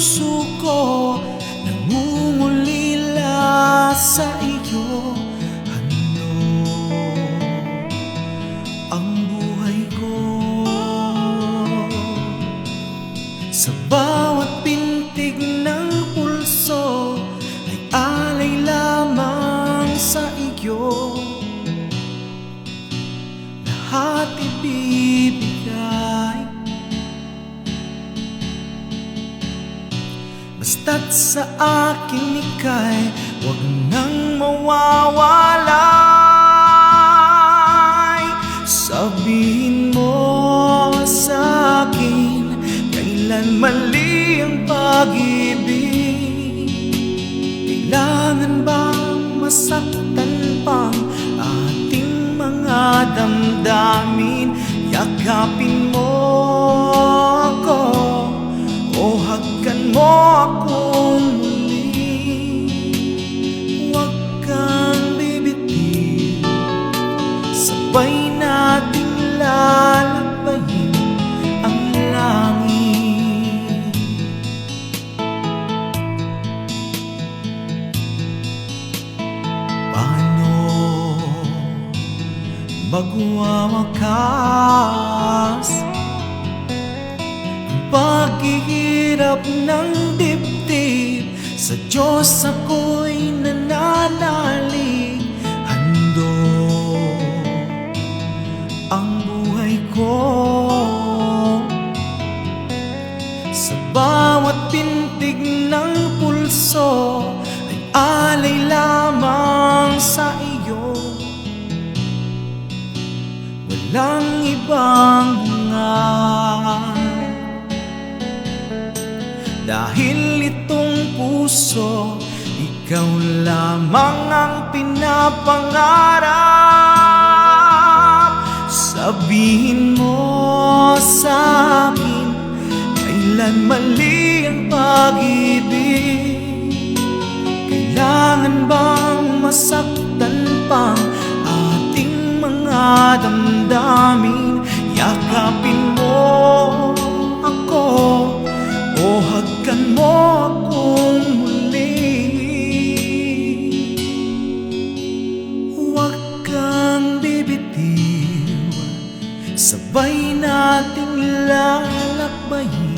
puso ko nangungulila sa iyo. Ano ang buhay ko? Sa bawat pintig ng pulso ay alay lamang sa iyo. Lahat ibibigay, basta't sa akin ika'y huwag nang mawawalay. Sabihin mo sa akin kailan mali ang pag-ibig. Kailangan bang masaktan pang ating mga damdamin? Yakapin mo ako o hagkan mo akong muli. Huwag kang bibitiw, sabay nating lalabayin ang langit. Paano magwawakas ang paghihirap ng dibdib? Sa Diyos ako'y nananalig, handog ang buhay ko. Sa bawat pintig ng pulso ay alay lamang sa iyo. Walang ibang hangat, dahil itong puso ikaw lamang ang pinapangarap. Sabihin mo sa akin kailan mali ang pag-ibig. Kailangan bang masaktan pang ating mga damdamin? Yakapin mo ako o hagkan mo akong muli. Huwag kang bibitiw, sabay nating lalakbayin